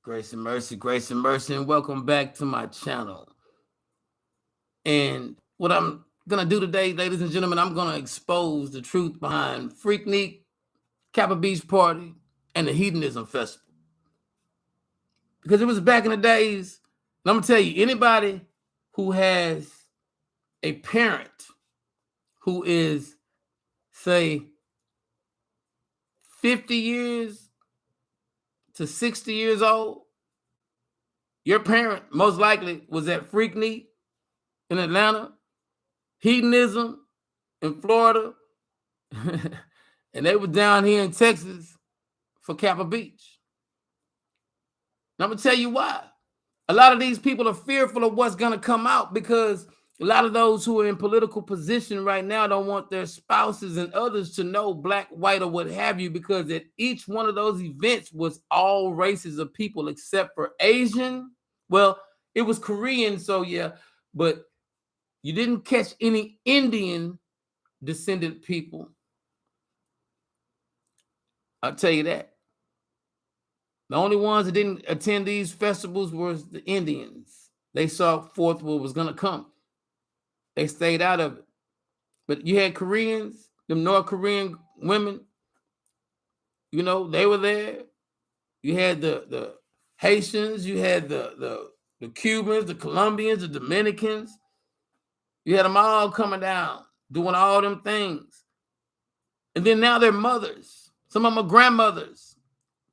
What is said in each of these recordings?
Grace and mercy, and welcome back to my channel. And what I'm gonna do today, ladies and gentlemen, I'm gonna expose the truth behind Freakick, Kappa Beach Party, and the Hedonism Festival. Because it was back in the days, and I'm gonna tell you, anybody who has a parent who is, say, 50 years to 60 years old, your parent most likely was at Freakick in Atlanta, Hedonism in Florida, and they were down here in Texas for Kappa Beach. And I'm gonna tell you why. A lot of these people are fearful of what's gonna come out because a lot of those who are in political position right now don't want their spouses and others to know, black, white, or what have you, because at each one of those events was all races of people except for Asian. Well, it was Korean, so yeah, but you didn't catch any Indian descendant people. I'll tell you that. The only ones that didn't attend these festivals was the Indians. They saw forth what was going to come. They stayed out of it. But you had Koreans, them North Korean women, they were there. You had the Haitians, you had the Cubans, the Colombians, the Dominicans. You had them all coming down, doing all them things. And then now they're mothers. Some of them are grandmothers,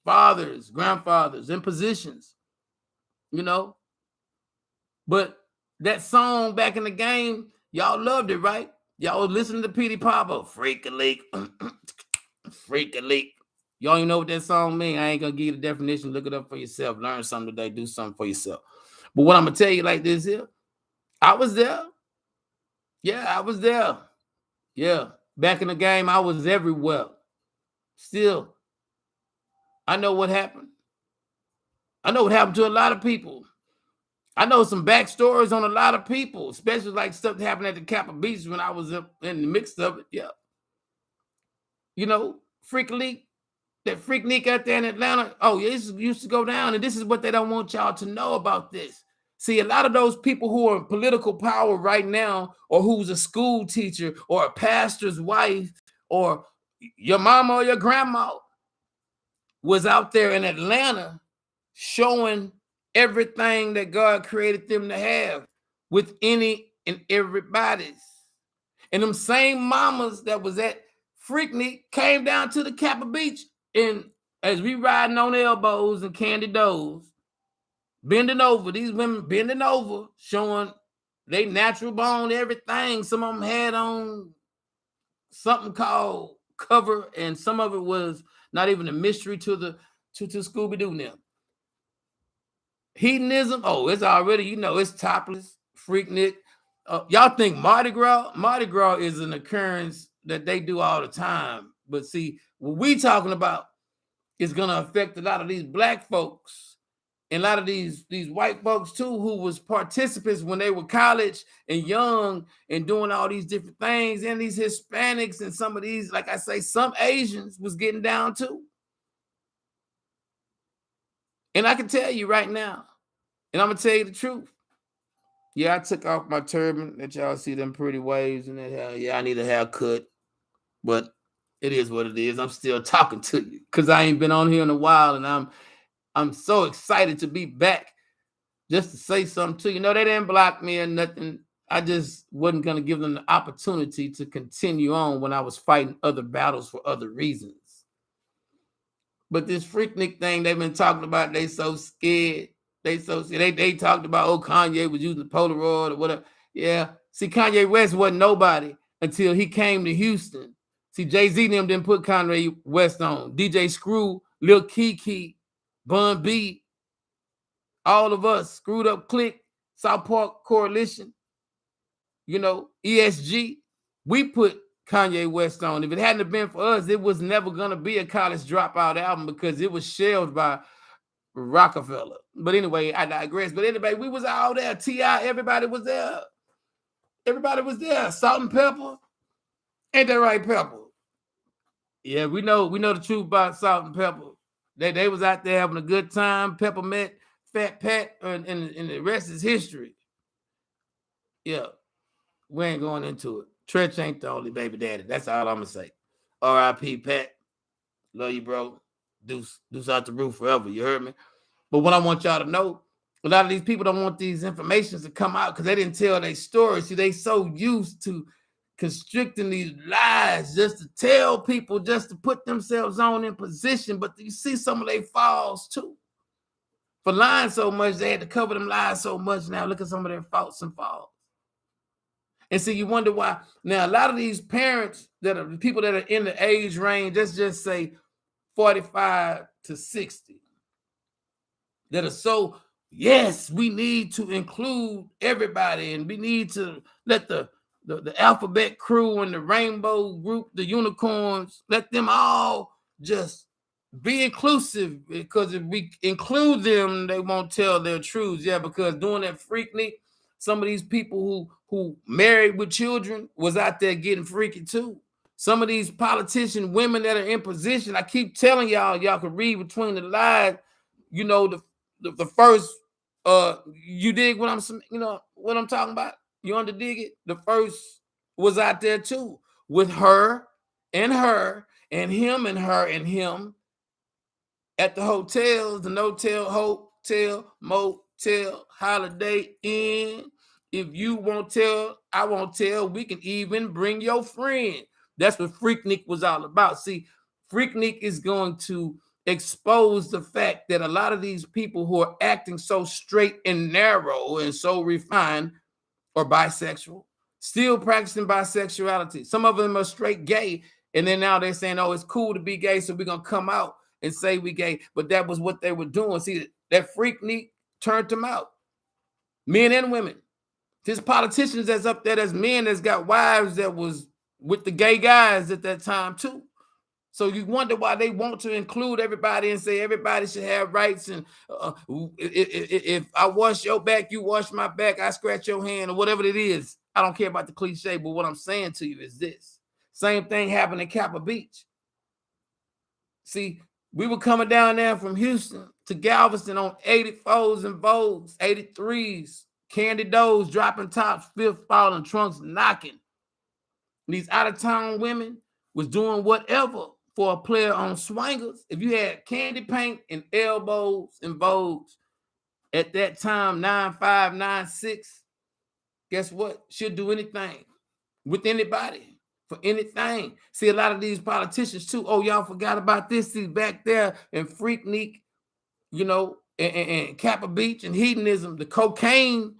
fathers, grandfathers in positions, But that song back in the game, y'all loved it, right? Y'all was listening to Petey Pablo, Freakick, Freakick. Y'all know what that song mean. I ain't gonna give you the definition. Look it up for yourself. Learn something today. Do something for yourself. But what I'm gonna tell you like this here, I was there. Yeah, I was there. Yeah, back in the game, I was everywhere. Still, I know what happened. I know what happened to a lot of people. I know some backstories on a lot of people, especially like stuff that happened at the Kappa Beach when I was up in the mix of it. Yeah. Freakick, that Freakick out there in Atlanta. Oh, yeah, this used to go down, and this is what they don't want y'all to know about this. See, a lot of those people who are in political power right now, or who's a school teacher, or a pastor's wife, or your mama or your grandma, was out there in Atlanta showing everything that God created them to have with any and everybody's. And them same mamas that was at Freakick came down to the Kappa Beach, and as we riding on elbows and candy doughs, bending over, these women bending over, showing they natural bone, everything. Some of them had on something called cover, and some of it was not even a mystery to Scooby-Doo now. Hedonism, it's already, it's topless, Freakick. Y'all think Mardi Gras? Mardi Gras is an occurrence that they do all the time. But see, what we talking about is going to affect a lot of these black folks and a lot of these white folks too, who was participants when they were college and young and doing all these different things. And these Hispanics and some of these, like I say, some Asians was getting down too. And I can tell you right now, and I'm going to tell you the truth. Yeah, I took off my turban that y'all see them pretty waves and that hell. Yeah, I need a haircut. But it is what it is. I'm still talking to you because I ain't been on here in a while, and I'm so excited to be back just to say something to you. They didn't block me or nothing. I just wasn't going to give them the opportunity to continue on when I was fighting other battles for other reasons. But this Freakick thing they've been talking about, they so scared. They talked about, Kanye was using the Polaroid or whatever. Yeah. See, Kanye West wasn't nobody until he came to Houston. See, Jay-Z and them didn't put Kanye West on. DJ Screw, Lil Kiki, Bun B, all of us, Screwed Up Click, South Park Coalition, ESG, we put Kanye West on. If it hadn't been for us, it was never going to be a college dropout album because it was shelved by Rockefeller. But anyway, I digress. But anyway, we was all there. T.I., everybody was there. Everybody was there. Salt and Pepper. Ain't that right, Pepper? Yeah, we know the truth about Salt and Pepper. They was out there having a good time. Peppermint, Fat Pat, and the rest is history. Yeah, we ain't going into it. Tretch ain't the only baby daddy. That's all I'm gonna say. R.I.P. Pat. Love you, bro. Deuce out the roof forever. You heard me? But what I want y'all to know, a lot of these people don't want these informations to come out because they didn't tell their story. See, they so used to constricting these lies just to tell people, just to put themselves on in position. But you see some of their falls too. For lying so much, they had to cover them lies so much. Now look at some of their faults and falls. And so you wonder why. Now, a lot of these parents that are the people that are in the age range, let's just say 45 to 60, that are so, yes, we need to include everybody and we need to let the alphabet crew and the rainbow group, the unicorns, let them all just be inclusive, because if we include them, they won't tell their truths. Yeah, because doing that Freakick, some of these people who married with children was out there getting freaky too. Some of these politician women that are in position, I keep telling y'all can read between the lines. You know, the first, you dig what what I'm talking about? You underdig it? The first was out there too, with her and him and her and him at the hotels, the no-tell, hotel, motel, Holiday Inn. If you won't tell, I won't tell. We can even bring your friend. That's what Freakick was all about. See, Freakick is going to expose the fact that a lot of these people who are acting so straight and narrow and so refined are bisexual, still practicing bisexuality. Some of them are straight gay, and then now they're saying, oh, it's cool to be gay, so we're going to come out and say we gay. But that was what they were doing. See, that Freakick turned them out, men and women. There's politicians that's up there, that's men that's got wives that was with the gay guys at that time too. So you wonder why they want to include everybody and say everybody should have rights. And if I wash your back, you wash my back, I scratch your hand, or whatever it is. I don't care about the cliche, but what I'm saying to you is this. Same thing happened in Kappa Beach. See, we were coming down there from Houston to Galveston on 84s and Vogues, 83s, Candy Does, dropping tops, fifth falling, trunks knocking. These out-of-town women was doing whatever for a player on swingers. If you had candy paint and elbows and Vogues at that time, 9'5", 9'6", guess what? She'll do anything with anybody for anything. See, a lot of these politicians too, oh, y'all forgot about this. See, back there in Freakick, and Kappa Beach and hedonism, the cocaine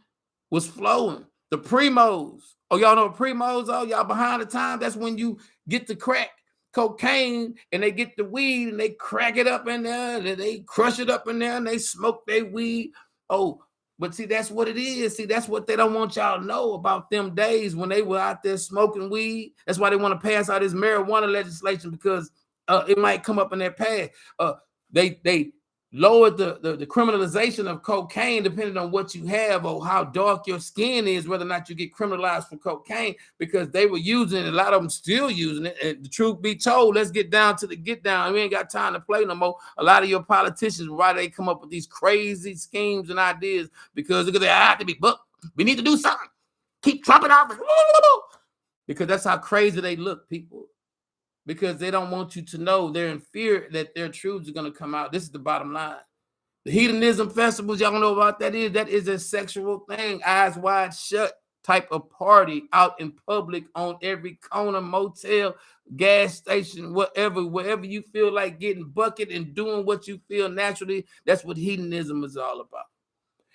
was flowing. The primos. Oh, y'all know what primos are? Y'all behind the time? That's when you get the crack cocaine and they get the weed and they crack it up in there and they crush it up in there and they smoke their weed. Oh, but see, that's what it is. See, that's what they don't want y'all to know about them days when they were out there smoking weed. That's why they want to pass out this marijuana legislation, because it might come up in their past. They lowered the criminalization of cocaine depending on what you have or how dark your skin is, whether or not you get criminalized for cocaine, because they were using it. A lot of them still using it. And the truth be told, let's get down to the get down. We ain't got time to play no more. A lot of your politicians, why they come up with these crazy schemes and ideas, because look at that, I have to be booked. We need to do something. Keep trumping off. Because that's how crazy they look, people. Because they don't want you to know, they're in fear that their truths are going to come out. This is the bottom line. The hedonism festivals, y'all know about that is a sexual thing, eyes wide shut type of party out in public on every corner, motel, gas station, wherever you feel like getting bucket and doing what you feel naturally. That's what hedonism is all about.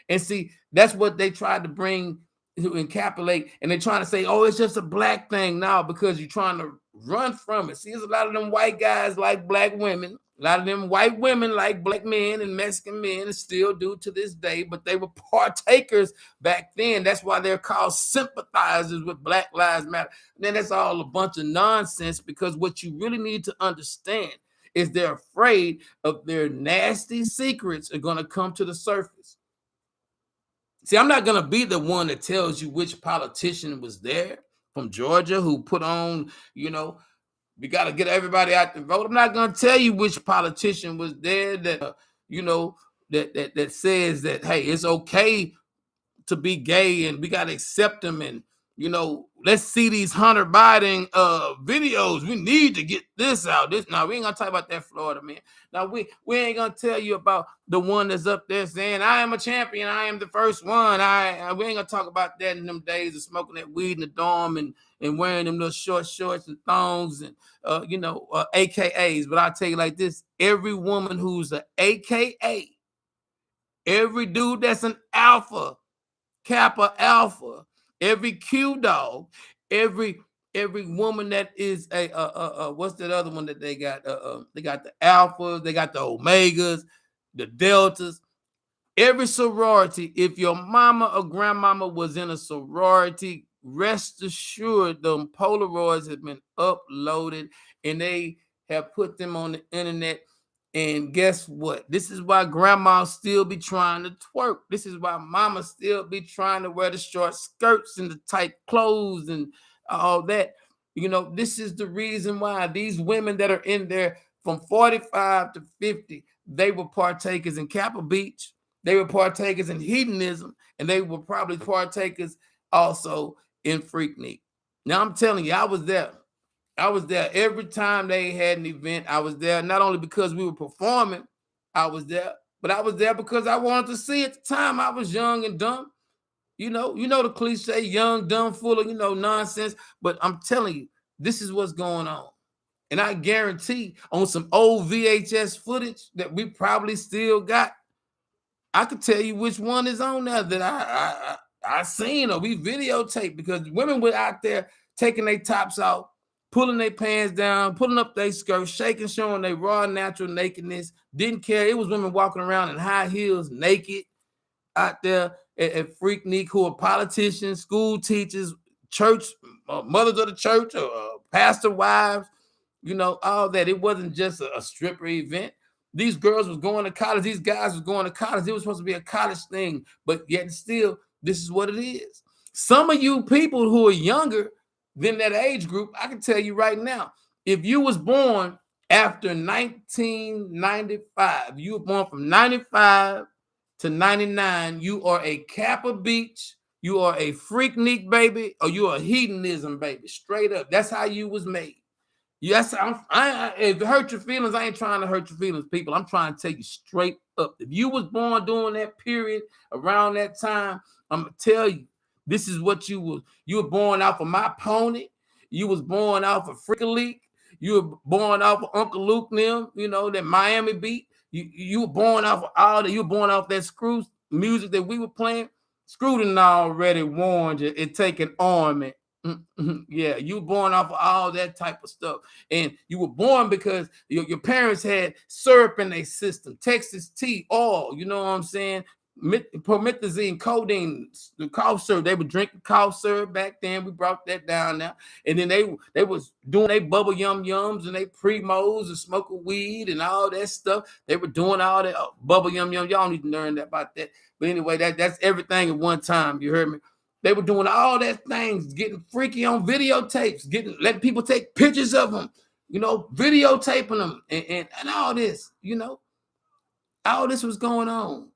And see, that's what they tried to bring to encapsulate, and they're trying to say, oh, it's just a black thing now, because you're trying to run from it. See, there's a lot of them white guys like black women, a lot of them white women like black men and Mexican men, and still do to this day, but they were partakers back then. That's why they're called sympathizers with Black Lives Matter. And then that's all a bunch of nonsense, because what you really need to understand is they're afraid of their nasty secrets are going to come to the surface. See, I'm not going to be the one that tells you which politician was there from Georgia who put on, We got to get everybody out to vote. I'm not going to tell you which politician was there that, that says that, hey, it's okay to be gay and we got to accept them. And, let's see these Hunter Biden videos. We need to get this out. Now, we ain't going to talk about that Florida man. Now, we ain't going to tell you about the one that's up there saying, I am a champion. I am the first one. We ain't going to talk about that in them days of smoking that weed in the dorm and wearing them little short shorts and thongs and, AKAs. But I'll tell you like this, every woman who's an AKA, every dude that's an alpha, Kappa alpha, every Q dog, every woman that is a what's that other one that they got? They got the alphas, they got the omegas, the deltas. Every sorority, if your mama or grandmama was in a sorority, rest assured them Polaroids have been uploaded and they have put them on the internet. And guess what? This is why grandma still be trying to twerk. This is why mama still be trying to wear the short skirts and the tight clothes and all that. This is the reason why these women that are in there from 45 to 50, they were partakers in Kappa Beach. They were partakers in hedonism, and they were probably partakers also in Freakick. Now, I'm telling you, I was there. I was there every time they had an event. I was there not only because we were performing, I was there, but I was there because I wanted to see at the time. I was young and dumb. You know the cliche, young, dumb, full of, nonsense. But I'm telling you, this is what's going on. And I guarantee on some old VHS footage that we probably still got, I could tell you which one is on there that I seen or we videotaped, because women were out there taking their tops off, pulling their pants down, pulling up their skirts, shaking, showing their raw, natural nakedness. Didn't care. It was women walking around in high heels, naked, out there at Freakick, who are politicians, school teachers, church, mothers of the church, or pastor wives, all that. It wasn't just a stripper event. These girls was going to college. These guys was going to college. It was supposed to be a college thing, but yet still, this is what it is. Some of you people who are younger than that age group, I can tell you right now, if you was born after 1995, you were born from 95 to 99, you are a Kappa Beach, you are a Freakick baby, or you are a hedonism baby. Straight up. That's how you was made. Yes, if it hurt your feelings, I ain't trying to hurt your feelings, people. I'm trying to tell you straight up. If you was born during that period, around that time, I'm going to tell you, this is what you was. You were born off of My Pony. You was born off of Freakick. You were born off of Uncle Luke them, that Miami beat. You were born off of all that. You were born off that Screw music that we were playing. Screw done already warned you. It take an army. Yeah, you were born off of all that type of stuff. And you were born because your parents had syrup in their system, Texas tea, oil, you know what I'm saying? Promethazine, codeine, the cough syrup. They were drinking cough syrup back then. We brought that down now. And then they was doing their bubble yums and they primos and smoking weed and all that stuff. They were doing all that bubble yum. Y'all need to learn about that. But anyway, that's everything at one time. You heard me? They were doing all that things, getting freaky on videotapes, letting people take pictures of them, videotaping them and all this, all this was going on.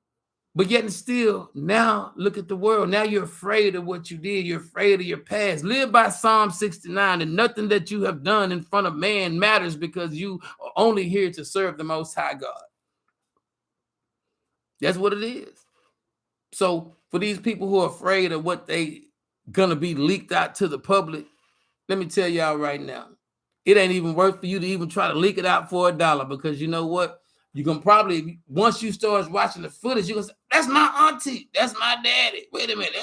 But yet and still, now look at the world. Now you're afraid of what you did. You're afraid of your past. Live by Psalm 69, and nothing that you have done in front of man matters, because you are only here to serve the Most High God. That's what it is. So for these people who are afraid of what they gonna be leaked out to the public, let me tell y'all right now, it ain't even worth for you to even try to leak it out for $1, because you know what? You're gonna probably, once you start watching the footage, you're gonna say, that's my auntie, that's my daddy. Wait a minute,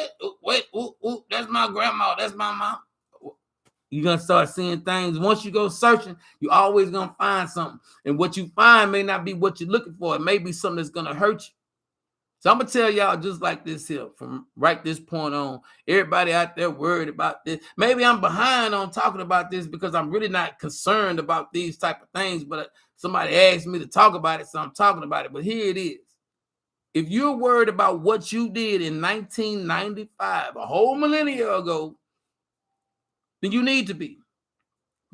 that's my grandma, that's my mom. You're gonna start seeing things. Once you go searching, you're always gonna find something. And what you find may not be what you're looking for. It may be something that's gonna hurt you. So I'm going to tell y'all just like this here from right this point on. Everybody out there worried about this. Maybe I'm behind on talking about this because I'm really not concerned about these type of things, but somebody asked me to talk about it, so I'm talking about it. But here it is. If you're worried about what you did in 1995, a whole millennia ago, then you need to be.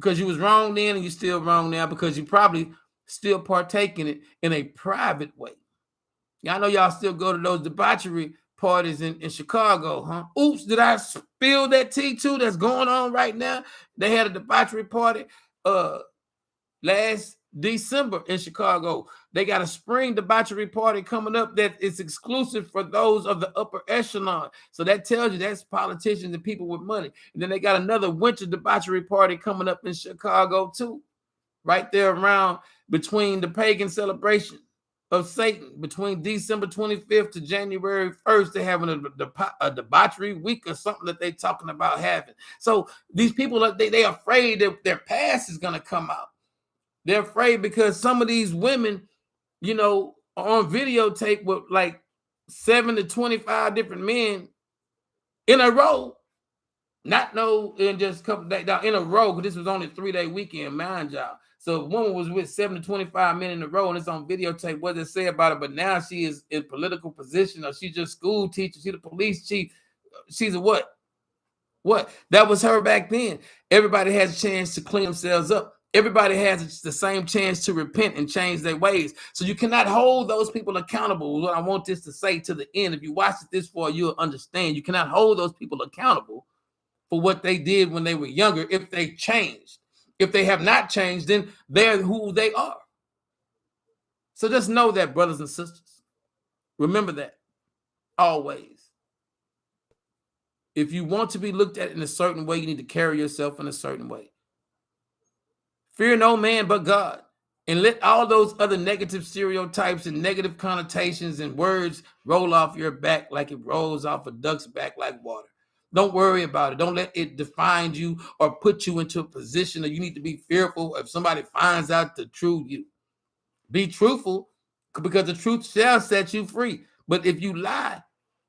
because you was wrong then and you're still wrong now because you probably still partake in it in a private way. Y'all know y'all still go to those debauchery parties in Chicago, huh? Oops, did I spill that tea too that's going on right now? They had a debauchery party last December in Chicago. They got a spring debauchery party coming up that is exclusive for those of the upper echelon. So that tells you that's politicians and people with money. And then they got another winter debauchery party coming up in Chicago too, right there around between the pagan celebration of Satan, between December 25th to January 1st. They're having a debauchery week or something that they're talking about having. So these people, they're afraid that their past is going to come out. They're afraid because some of these women, you know, are on videotape with like 7 to 25 different men in a row. Not no in just a couple days in a row, because this was only a 3-day weekend, mind y'all. So a woman was with 7 to 25 men in a row, and it's on videotape. What they say about it, but now she is in political position, or she's just school teacher, she's the police chief. She's a what? What? That was her back then. Everybody has a chance to clean themselves up. Everybody has the same chance to repent and change their ways. So you cannot hold those people accountable. What I want this to say to the end, if you watch it this far, you'll understand. You cannot hold those people accountable for what they did when they were younger if they changed. If they have not changed, then they're who they are. So just know that, brothers and sisters. Remember that always. If you want to be looked at in a certain way, you need to carry yourself in a certain way. Fear no man but God. And let all those other negative stereotypes and negative connotations and words roll off your back like it rolls off a duck's back like water. Don't worry about it. Don't let it define you or put you into a position that you need to be fearful if somebody finds out the true you. Be truthful, because the truth shall set you free. But if you lie,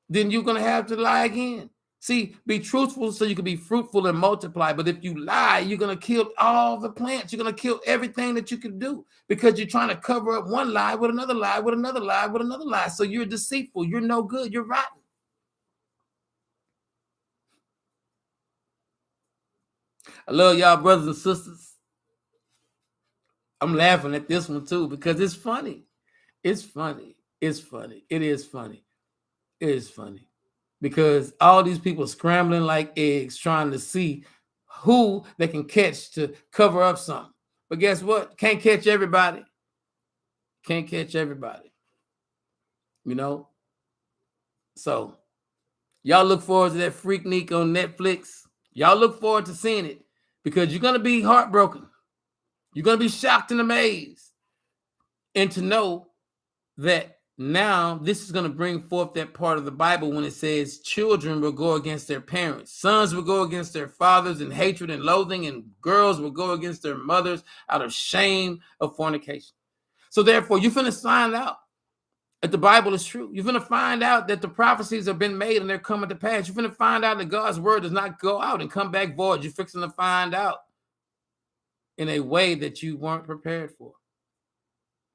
then you're going to have to lie again. See, be truthful so you can be fruitful and multiply. But if you lie, you're going to kill all the plants. You're going to kill everything that you can do, because you're trying to cover up one lie with another lie, with another lie, with another lie. So you're deceitful. You're no good. You're rotten. I love y'all, brothers and sisters. I'm laughing at this one too because it's funny. It's funny. It's funny. It is funny. It is funny. Because all these people scrambling like eggs trying to see who they can catch to cover up something. But guess what? Can't catch everybody. Can't catch everybody. You know? So y'all look forward to that Freakick on Netflix. Y'all look forward to seeing it, because you're going to be heartbroken. You're going to be shocked and amazed. And to know that now this is going to bring forth that part of the Bible when it says children will go against their parents, sons will go against their fathers in hatred and loathing, and girls will go against their mothers out of shame of fornication. So therefore, you're going to find out that the Bible is true. You're going to find out that the prophecies have been made and they're coming to pass. You're going to find out that God's word does not go out and come back void. You're fixing to find out in a way that you weren't prepared for.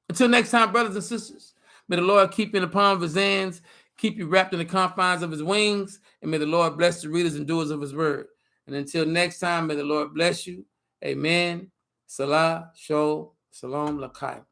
Until next time, brothers and sisters, may the Lord keep you in the palm of his hands, keep you wrapped in the confines of his wings, and may the Lord bless the readers and doers of his word. And until next time, may the Lord bless you. Amen. Salah, Shalom, Lakai.